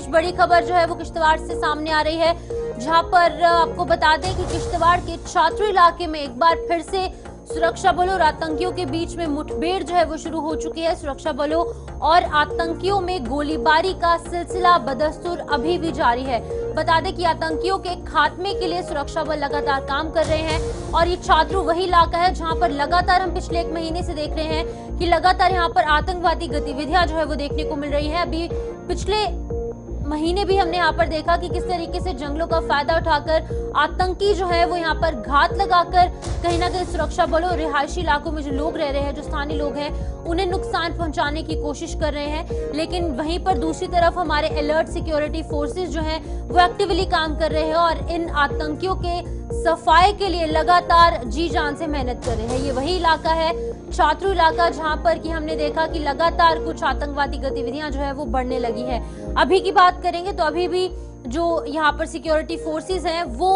बड़ी खबर जो है वो किश्तवाड़ से सामने आ रही है, जहां पर आपको बता दें कि किश्तवाड़ के छात्र इलाके में एक बार फिर से सुरक्षा बलों और आतंकियों के बीच में मुठभेड़ जो है वो शुरू हो चुकी है। सुरक्षा बलों और आतंकियों में गोलीबारी का सिलसिला बदस्तूर अभी भी जारी है। बता दें कि आतंकियों के खात्मे के लिए सुरक्षा बल लगातार काम कर रहे हैं और ये छात्रू वही इलाका है जहां पर लगातार हम पिछले एक महीने से देख रहे हैं कि लगातार यहां पर आतंकवादी गतिविधियां जो है वो देखने को मिल रही है। अभी पिछले महीने भी हमने यहाँ पर देखा कि किस तरीके से जंगलों का फायदा उठाकर आतंकी जो है वो यहाँ पर घात लगाकर कहीं ना कहीं सुरक्षा बलों और रिहायशी इलाकों में जो लोग रह रहे हैं, जो स्थानीय लोग हैं, उन्हें नुकसान पहुंचाने की कोशिश कर रहे हैं। लेकिन वहीं पर दूसरी तरफ हमारे अलर्ट सिक्योरिटी फोर्सेस जो हैं वो एक्टिवली काम कर रहे हैं और इन आतंकियों के सफाई के लिए लगातार जी जान से मेहनत कर रहे हैं। ये वही इलाका है, छात्र इलाका, जहां पर कि हमने देखा कि लगातार कुछ आतंकवादी गतिविधियां जो है वो बढ़ने लगी है। अभी की बात करेंगे तो अभी भी जो यहाँ पर सिक्योरिटी फोर्सेस हैं वो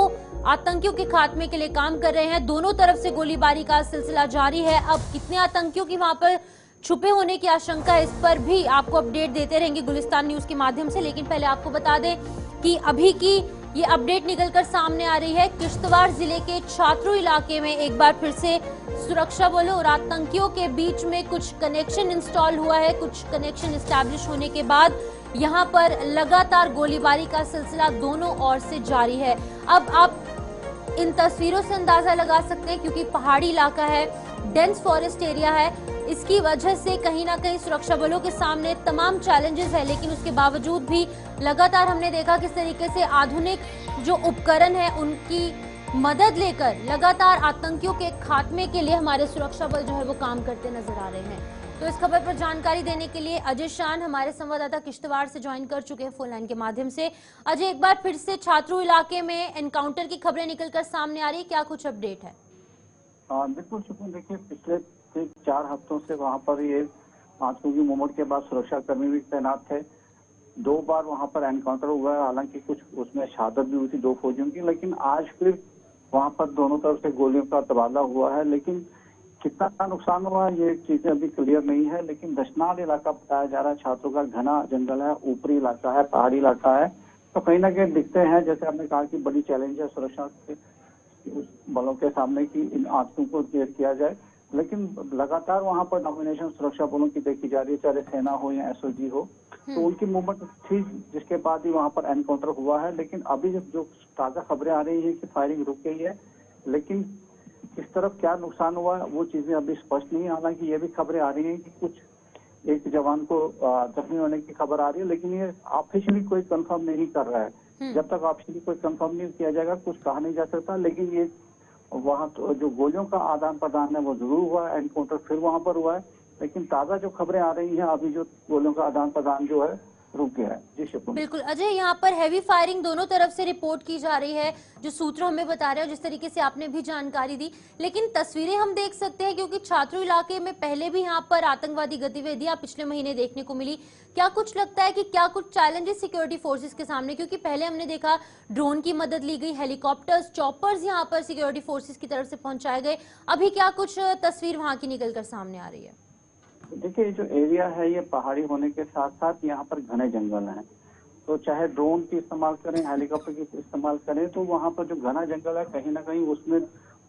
आतंकियों के खात्मे के लिए काम कर रहे हैं। दोनों तरफ से गोलीबारी का सिलसिला जारी है। अब कितने आतंकियों की वहां पर छुपे होने की आशंका है, इस पर भी आपको अपडेट देते रहेंगे गुलिस्तान न्यूज के माध्यम से। लेकिन पहले आपको बता दें कि अभी की ये अपडेट निकलकर सामने आ रही है। किश्तवाड़ जिले के छात्रू इलाके में एक बार फिर से सुरक्षा बलों और आतंकियों के बीच में कुछ कनेक्शन इंस्टॉल हुआ है। कुछ कनेक्शन एस्टैब्लिश होने के बाद यहां पर लगातार गोलीबारी का सिलसिला दोनों ओर से जारी है। अब आप इन तस्वीरों से अंदाजा लगा सकते हैं, क्योंकि पहाड़ी इलाका है, डेंस फॉरेस्ट एरिया है, इसकी वजह से कहीं ना कहीं सुरक्षा बलों के सामने तमाम चैलेंजेस है। लेकिन उसके बावजूद भी लगातार हमने देखा किस तरीके से आधुनिक जो उपकरण है उनकी मदद लेकर लगातार आतंकियों के खात्मे के लिए हमारे सुरक्षा बल जो है वो काम करते नजर आ रहे हैं। तो इस खबर पर जानकारी देने के लिए अजय शान हमारे संवाददाता किश्तवाड़ से ज्वाइन कर चुके हैं फोन लाइन के माध्यम से। अजय, एक बार फिर से छात्रू इलाके में एनकाउंटर की खबरें निकलकर सामने आ रही है, क्या कुछ अपडेट है? बिल्कुल सुकून, देखिए पिछले 4 हफ्तों से वहाँ पर ये आतंकी मूवमेंट के बाद सुरक्षा कर्मी भी तैनात थे। 2 बार वहाँ पर एनकाउंटर हुआ है, हालांकि कुछ उसमें शहादत भी हुई थी 2 फौजियों की, लेकिन आज फिर वहाँ पर दोनों तरफ से गोलियों का तबादला हुआ है। लेकिन कितना नुकसान हुआ ये चीजें अभी क्लियर नहीं है। लेकिन दशनाल इलाका बताया जा रहा है, छात्रों का घना जंगल है, ऊपरी इलाका है, पहाड़ी इलाका है, तो कहीं ना कहीं दिखते हैं, जैसे आपने कहा कि बड़ी चैलेंज है सुरक्षा के बलों के सामने कि इन आतंकों को क्लियर किया जाए। लेकिन लगातार वहां पर डोमिनेशन सुरक्षा बलों की देखी जा रही है, चाहे सेना हो या एसओजी हो, तो उनकी मूवमेंट थी, जिसके बाद ही वहां पर एनकाउंटर हुआ है। लेकिन अभी जो ताजा खबरें आ रही है कि फायरिंग रुक गई है, लेकिन किस तरफ क्या नुकसान हुआ है वो चीजें अभी स्पष्ट नहीं है। हालांकि ये भी खबरें आ रही है कि कुछ एक जवान को जख्मी होने की खबर आ रही है, लेकिन ये ऑफिशियली कोई कंफर्म नहीं कर रहा है। जब तक ऑफिशियली कोई कंफर्म नहीं किया जाएगा कुछ कहा नहीं जा सकता। लेकिन ये वहाँ तो जो गोलियों का आदान प्रदान है वो जरूर हुआ है, एनकाउंटर फिर वहां पर हुआ है। लेकिन ताजा जो खबरें आ रही हैं अभी जो गोलियों का आदान प्रदान जो है रुक गया है। जी शुक्रिया। बिल्कुल अजय, यहाँ पर हैवी फायरिंग दोनों तरफ से रिपोर्ट की जा रही है, जो सूत्र हमें बता रहे हैं, जिस तरीके से आपने भी जानकारी दी। लेकिन तस्वीरें हम देख सकते हैं, क्योंकि छात्रों इलाके में पहले भी यहाँ पर आतंकवादी गतिविधियां पिछले महीने देखने को मिली। क्या कुछ लगता है कि क्या कुछ चैलेंजेस सिक्योरिटी फोर्सेस के सामने, क्योंकि पहले हमने देखा ड्रोन की मदद ली गई, हेलीकॉप्टर्स, चॉपर्स यहाँ पर सिक्योरिटी फोर्सेस की तरफ से पहुंचाए गए, अभी क्या कुछ तस्वीर वहां की निकलकर सामने आ रही है? देखिए जो एरिया है ये पहाड़ी होने के साथ साथ यहाँ पर घने जंगल हैं, तो चाहे ड्रोन की इस्तेमाल करें, हेलीकॉप्टर की इस्तेमाल करें, तो वहाँ पर जो घना जंगल है कहीं ना कहीं उसमें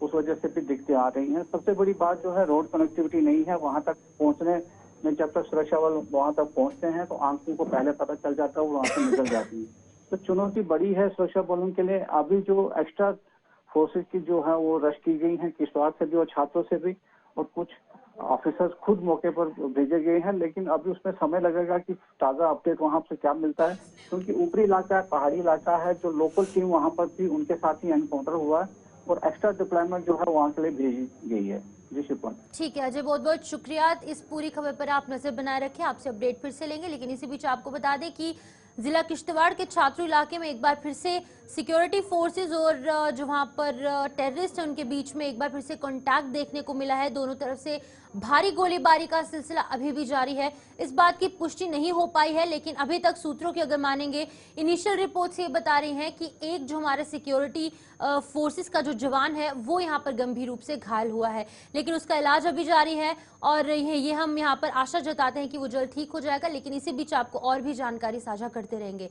उस वजह से भी दिक्कतें आ रही हैं। सबसे बड़ी बात जो है रोड कनेक्टिविटी नहीं है। वहाँ तक पहुँचने में जब तक सुरक्षा बल वहाँ तक पहुँचते हैं तो आंखों को पहले पता चल जाता है, वो वहाँ से निकल जाती है। तो चुनौती बड़ी है सुरक्षा बलों के लिए। अभी जो एक्स्ट्रा फोर्सेज की जो है वो रश की गई है किश्तवाड़ से भी और छात्रों से भी, और कुछ ऑफिसर्स खुद मौके पर भेजे गए हैं। लेकिन अभी उसमें समय लगेगा कि ताजा अपडेट वहां से क्या मिलता है, क्योंकि ऊपरी इलाका है, पहाड़ी इलाका है। जो लोकल टीम वहां पर थी उनके साथ ही एनकाउंटर हुआ है और एक्स्ट्रा डिप्लॉयमेंट जो है वहां के लिए भेजी गई है। जी शुक्रिया। ठीक है अजय, बहुत बहुत शुक्रिया। इस पूरी खबर पर आप नजर बनाए रखें, आपसे अपडेट फिर से लेंगे। लेकिन इसी बीच आपको बता दें कि जिला किश्तवाड़ के छात्रू इलाके में एक बार फिर से सिक्योरिटी फोर्सेस और जो वहां पर टेररिस्ट हैं उनके बीच में एक बार फिर से कांटेक्ट देखने को मिला है। दोनों तरफ से भारी गोलीबारी का सिलसिला अभी भी जारी है। इस बात की पुष्टि नहीं हो पाई है, लेकिन अभी तक सूत्रों की अगर मानेंगे, इनिशियल रिपोर्ट्स ये बता रही हैं कि एक जो हमारे सिक्योरिटी फोर्सेस का जो जवान है वो यहाँ पर गंभीर रूप से घायल हुआ है, लेकिन उसका इलाज अभी जारी है और ये हम यहाँ पर आशा जताते हैं कि वो जल्द ठीक हो जाएगा। लेकिन इसी बीच आपको और भी जानकारी साझा कर करते रहेंगे।